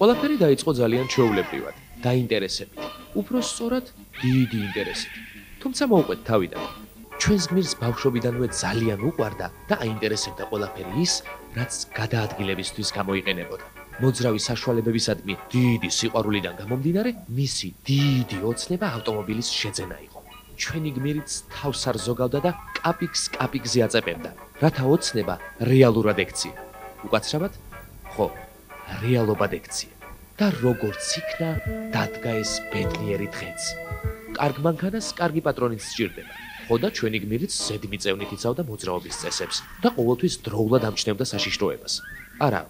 ყველაფერი დაიწყო ძალიან ჩვეულებრივად, დაინტერესებით, უფრო სწორად დიდი ინტერესით. თუმცა მოვყვეთ თავიდან. ჩვენს გმირს ბავშვობიდანვე ძალიან უყვარდა და აინტერესებდა ყველაფერი ის, რაც გადაადგილებისთვის გამოიყენებოდა. მოძრავი საშუალებებისადმი დიდი სიყვარულიდან გამომდინარე, მისი დიდი ოცნება ავტომობილის შეძენა იყო. ჩვენი გმირიც თავს არ ზოგავდა და კაპიკს-კაპიკზე აწეპებდა, რათა ოცნება რეალურად ექცია. უკაცრავად? ხო, რეალობად ექცია. და როგორც იქნა, დადგა ეს ბედნიერი დღეც. კარგ მანქანას კარგი პატრონიც სჭირდება. ხო და ჩვენი გმირიც ზედმიწევნით იცავდა მოძრაობის წესებს და ყოველთვის დროულად ამჩნევდა საშიშროებას. არა,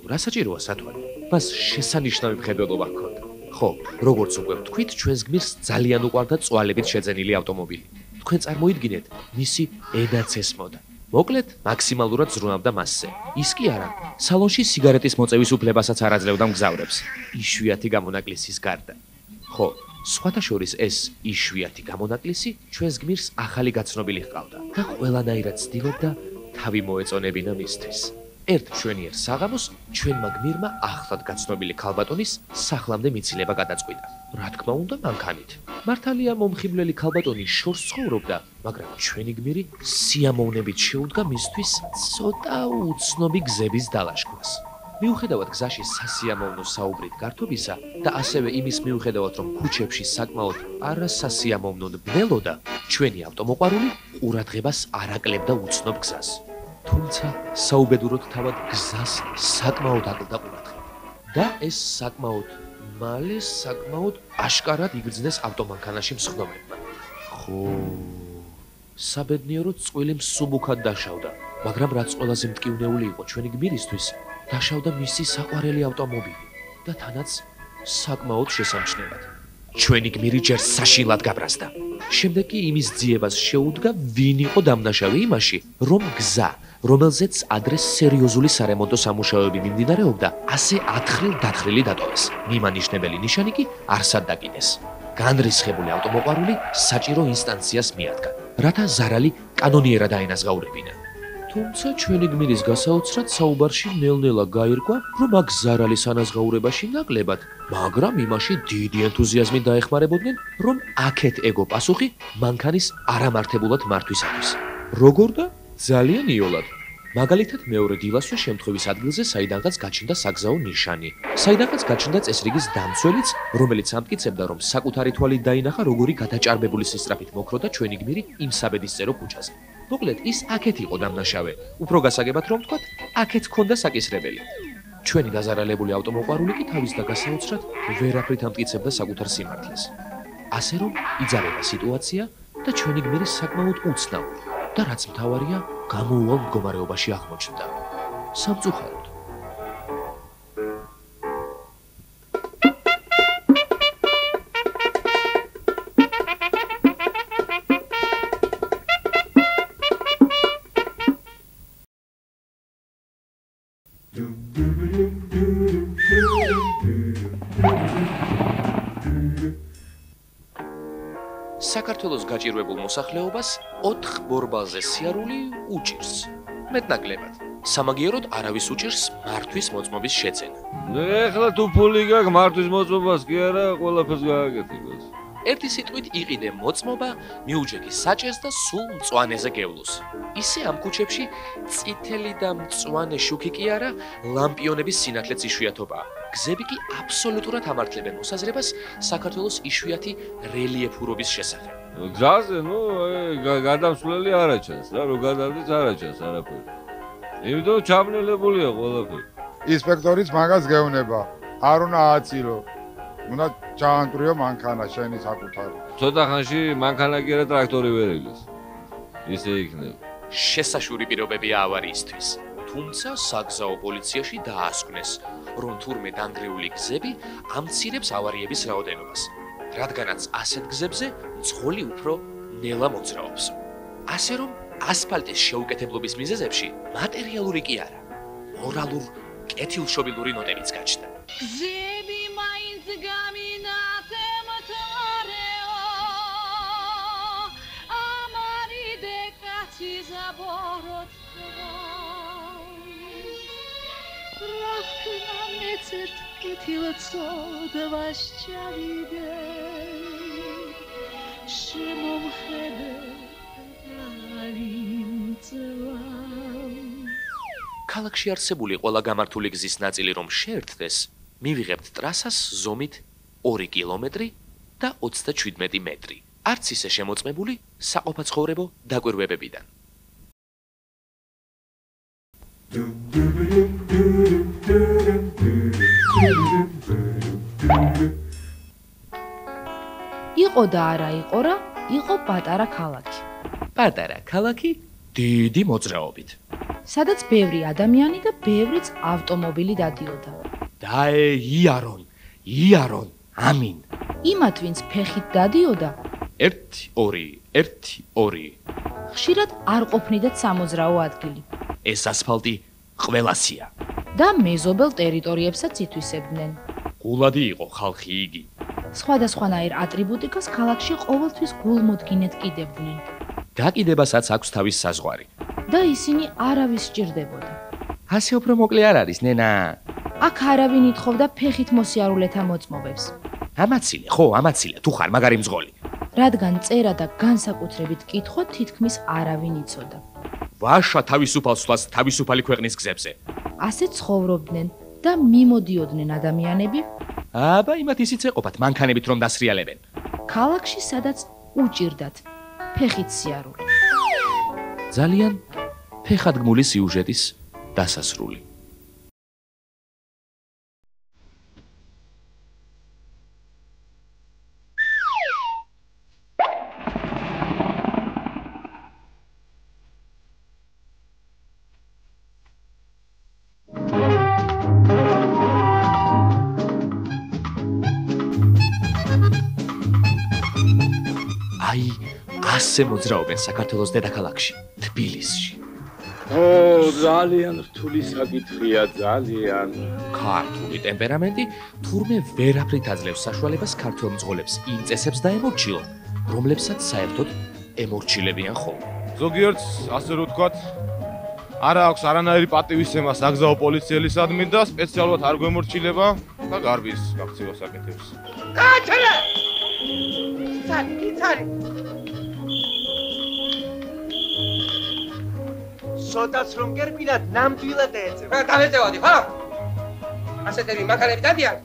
რა საჭიროა სათვალე? მას შესანიშნავი მხედველობა ჰქონდა. ხო, როგორც უკვე ვთქვით, ჩვენს გმირს ძალიან უყვარდა წვალებით შეძენილი ავტომობილი. თქვენ წარმოიდგინეთ, მისი ენაც ესმოდა. მოკლედ, მაქსიმალურად ზრუნავდა მასზე. ის კი არა, სალონში სიგარეტის მოწევის უფლებასაც არ აძლევდა მგზავრებს. იშვიათი გამონაკლისის გარდა. ხო, სხვათა შორის ეს იშვიათი გამონაკლისი ჩვენს გმირს ახალი გაცნობილი ჰყავდა და ყველანაირად ცდილობდა თავი მოეწონებინა მისთვის. ერთ მშვენიერ საღამოს ჩვენმა გმირმა ახლად გაცნობილი ქალბატონის სახლამდე მიცილება გადაწყვიტა. რა თქმა უნდა, მანქანით. მართალია მომხიბვლელი ქალბატონი შორს ცხოვრობდა, მაგრამ ჩვენი გმირი სიამოვნებით შეუდგა მისთვის ცოტა უცნობი გზების დალაშქვას. მიუხედავად გზაში სასიამოვნო საუბრით გართობისა და ასევე იმის მიუხედავად, რომ ქუჩებში საკმაოდ არასასიამოვნოდ ბნელოდა, ჩვენი ავტომოყვარული ყურადღებას არ აკლებდა უცნობ გზას. თუმცა საუბედუროდ თავად გზას საკმაოდ აკლდა ყურადღება. და ეს საკმაოდ აშკარად იგრძნეს ავტომანქანაში მსხდომებმა. ხო, საბედნიეროდ წყვილი მსუბუქად დაშავდა, მაგრამ რაც ყველაზე მტკივნეული იყო ჩვენი გმირისთვის, დაშავდა მისი საყვარელი ავტომობილი და თანაც საკმაოდ შესამჩნევად. ჩვენი გმირი ჯერ საშინლად გაბრაზდა. შემდეგ კი იმის ძიებას შეუდგა, ვინ იყო დამნაშავე იმაში, რომ გზა, რომელზეც ადრე სერიოზული სარემონტო სამუშაოები მიმდინარეობდა, ასე ათხრილ-დათხრილი დატოვეს. მიმანიშნებელი ნიშანი კი არსად დაკიდეს. განრისხებული ავტომოყვარული საჭირო ინსტანციას მიადგა, რათა ზარალი კანონიერად აენაზღაურებინა. თუმცა ჩვენი გმირის გასაოცრად საუბარში ნელ-ნელა გაირკვა, რომ აქ ზარალის ანაზღაურებაში ნაკლებად, მაგრამ იმაში დიდი ენთუზიაზმით დაეხმარებოდნენ, რომ აქეთ ეგო პასუხი მანქანის არამართებულად მართვისათვის. როგორ და? ძალიან იოლად. მაგალითად, მეორე დილასვე შემთხვევის ადგილზე საიდანღაც გაჩნდა საგზაო ნიშანი. საიდანღაც გაჩნდა წესრიგის დამცველიც, რომელიც ამტკიცებდა, რომ საკუთარი თვალით დაინახა, როგორი გადაჭარბებული სისწრაფით მოქროდა ჩვენი გმირი იმ საბედისწერო ქუჩაზე. მოკლედ, ის აქეთ იყო დამნაშავე. უფრო გასაგებად რომ ვთქვათ, აქეთ ჰქონდა საკისრებელი. ჩვენი დაზარალებული ავტომოყვარული კი თავის და გასაოცრად ვერაფრით ამტკიცებდა საკუთარ სიმართლეს. ასე რომ იძაბება სიტუაცია და ჩვენი გმირი საკმაოდ უცნაური და რაც მთავარია, გამოუვალ მდგომარეობაში აღმოჩნდა. სამწუხაროდ. საქართველოს გაჭირვებულ მოსახლეობას 4 ბორბალზე სიარული უჭირს. მეტნაკლებად. სამაგიეროდ არავის უჭირს მართვის მოწმობის შეძენა. ეხლა თუ ფული გაქვს მართვის მოწმობას კი არა, ყველაფერს გააკეთებას. ერთი სიტყვით იყიდე მოწმობა, მიუჯეგი საჭეს და სულ მწვანეზე გევლოს. ისე ამ ქუჩებში წითელი და მწვანე შუქი კი არა, ლამპიონების სინათლეც იშვიათობაა. გზები კი აბსოლუტურად ამართლებენ მოსაზრებას საქართველოს იშვიათი რელიეფურობის შესახებ. გზაზე, გადამსვლელი არ აჩანს რა, რო გადავდით არ აჩანს არაფერი. იმიტომ ჩაბნელებულია ყველაფერი. ინსპექტორიც მაგას გეუბნება, არ უნდა ააწირო. უნდა ჩაანტრიო მანქანა შენი საკუთარი. ცოტა ხანში მანქანა კი არა ტრაქტორი ვერ იგდეს. ისე იქნება. შესაშური პირობებია ავარიისთვის. თუმცა საგზაო პოლიციაში დაასკვნეს, რომ თურმე დანგრეული გზები ამცირებს ავარიების რაოდენობას, რადგანაც ასეთ გზებზე მძღოლი უფრო ნელა მოძრაობს. ასე რომ ასფალტის შეუკეთებლობის მიზეზებში მატერიალური კი არა, მორალურ კეთილშობილური ნოტებიც გაჩნდა. გზები მაინც გამინათემთარეო, ამარიდე კაცი ზაბოროთ რა ვქნა მეც ერთ კეთილ ცოდვა სჭარიდე შემომხედე ალიმწვა ქალაქში არსებული ყველა გამართული გზის ნაწილი რომ შეერთდეს, მივიღებთ ტრასას ზომით 2 კილომეტრი და 37 მეტრი. არც ისე შემოწმებული საყოფაცხოვრებო დაკვირვებებიდან. იყო და არა იყო რა, იყო პატარა ქალაქი. პატარა ქალაქი დიდი მოძრაობით. სადაც ბევრი ადამიანი და ბევრიც ავტომობილი დადიოდა. დაე იარონ, ამინ. იმათ ვინც ფეხით დადიოდა, 1 2 1 2. ხშირად არ ყოფნიდათ სამოძრაო ადგილი ეს ასფალტი ყველასია. და მეზობელ ტერიტორიებსაც ითვისებდნენ. გულადი იყო ხალხი იგი. სხვადასხვანაირ ატრიბუტიკას ქალაქში ყოველთვის გულმოდგინედ კიდებდნენ დაკიდებასაც აქვს თავის საზღვარი. და ისინი არავის სჭირდებოდა. ასე უფრო მოკლე არ არის, ნენა. აქ არავინ ითხოვდა ფეხით მოსიარულეთა მოწმობებს, ამაცილე, თუ ხარ მაგარი მძღოლი. რადგან წერა და განსაკუთრებით კითხვა თითქმის არავინ იცოდა. ვაშა თავისუფალ სვლას თავისუფალი ქვეყნის გზებზე. ასე ცხოვრობდნენ და მიმოდიოდნენ ადამიანები აბა იმათ ისიც ეყოფათ მანქანებით რომ დასრიალებენ. ქალაქში, სადაც უჭირდათ ფეხით სიარული. ძალიან ფეხადგმული სიუჟეტის დასასრული. აი, ასე მოძრაობენ საქართველოს დედაქალაქში, თბილისში. ძალიან რთული საკითხია, ძალიან. ქართული ტემპერამენტი თურმე ვერაფრით აძლევს საშუალებას ქართველ მძღოლებს იმ წესებს დაემორჩილონ, რომლებსაც საერთოდ ემორჩილებიან ხოლმე. ზოგიერთს, ასე რომ ვთქვათ, არა აქვს არანაირი პატივისცემა საგზაო პოლიციელისადმი და სპეციალურად არ გვემორჩილება და გარბის გაქცევას აკეთებს. გააჩერე! იცარი. სოდაც რომ გერბინათ ნამდვილად ეწევა. დავეწევადი, ხო? ასეთები მანქანები დადიან.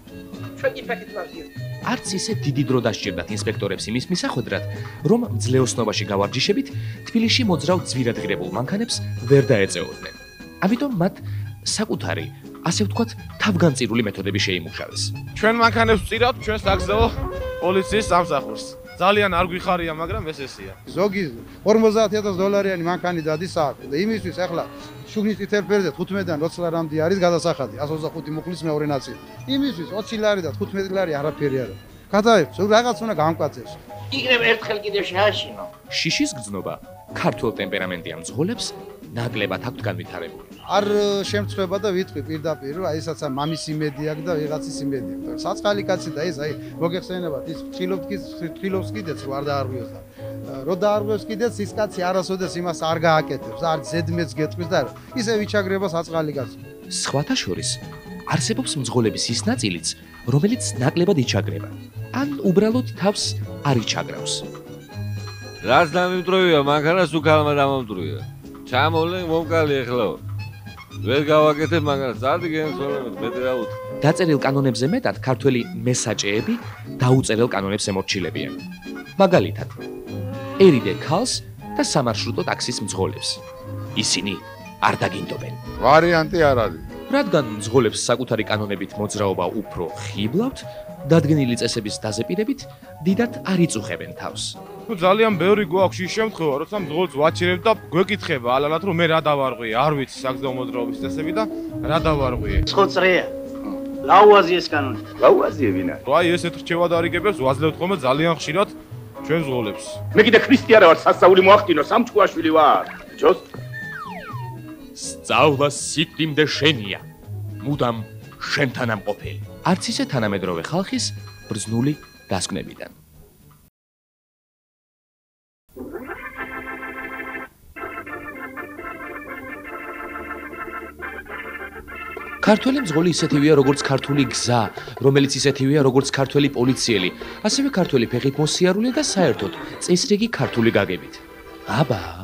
ჩვენ კი ფეხით ვარდიოთ. არც ისე დიდი დრო დასჭირდათ ინსპექტორებს იმის მისახვედრად, რომ მძლეოსნობაში გავარჯიშებით თბილისში მოძრავ ძვირადღირებულ მანქანებს ვერ დაეწეოდნენ. ამიტომ მათ საკუთარი, ასე ვთქვათ, თავგანწირული მეთოდები შეიმუშავეს. ჩვენ მანქანებს ვწირავთ ჩვენ საგზაო პოლიციის სამსახურს. ძალიან არ გვიხარია, მაგრამ ეს ესეა. ზოგი $50,000 მანქანი დადის საათი და იმისთვის ახლა შუგნის წითელფერზე 15-დან 20 ლარამდე არის გადასახადი, 125 მუხლის მეორე ნაწილი. იმისთვის 20 ლარი და 15 ლარი არაფერი არა. გადაიღო, რაღაც უნდა გამკვაცეს. იქნებ ერთხელ კიდევ შეაშინო. შიშის გრძნობა ქართულ ტემპერამენტიან მძღოლებს ნაკლებად აქვთ განვითარებული. არ შემწხვება და ვიტყვი პირდაპირ, რომ აი ესაცა მამის იმედი აქვს და ვიღაცის იმედი აქვს. საწყალი კაცი და ეს აი მოგეხსენებათ ის თხილობს კიდეც რომ არ დაარღვიოს და რო დაარღვიოს კიდეც ის კაცი არასოდეს იმას არ გააკეთებს, არ ზედმეც გეტყვის და ისე ვიჩაგრება საწყალი კაცი. სხვათა შორის არსებობს მძღოლების ის ნაწილიც, რომელიც ნაკლებად იჩაგრება, ან უბრალოდ თავს არ იჩაგრავს. რაც დამიმტრევია, მანქანას უკალმა დამომტრევია. ჩამოვლენ მომკალი ეხლა. ვერ გავაკეთებ მაგას, ზარდი გენსოლებთ, მეტი რა უთხრა. დაწერილ კანონებზე მეტად ქართველი მესაჭეები დაუწერილ კანონებს ემორჩილებიან. მაგალითად, ერიდე ქალს და სამარშრუტო ტაქსის მძღოლებს. ისინი არ დაგინდობენ. ვარიანტი არ არის. რადგან მძღოლებს საკუთარი კანონებით მოძრაობა უფრო ხიბლავთ, დადგენილი წესების დაზეპირებით დიდად არ იწუხებენ თავს. თუ ძალიან ბევრი გვაქვს ის შემთხვევა, როცა მძღოლს ვაჩერებ და გვეკითხება ალალად რომ მე რა დავარღვიე, არ ვიცი საგზაო მოძრაობის წესები და რა დავარღვიე. ცხოწრეა. ლაუაზიეს კანონი. ლაუაზიე ვინ არის? აი ესეთ რჩევა დარიგებებს ვაძლევთ ხოლმე ძალიან ხშირად ჩვენ მძღოლებს. მე კიდე ქრისტიანა ვარ, სასწაული მოახდინო, სამჭკუაშვილი ვარ. ჯოს სწავლა სიკვდიმდე შენია, მუდამ შენთან ამყოფელი. არც ისე თანამედროვე ხალხის ბრძნული დასკვნებიდან. ქართველი მძღოლი ისეთივეა, როგორც ქართული გზა, რომელიც ისეთივეა, როგორც ქართველი პოლიციელი, ასევე ქართველი ფეხით მოსიარულე და საერთოდ წესრიგი ქართული გაგებით. აბა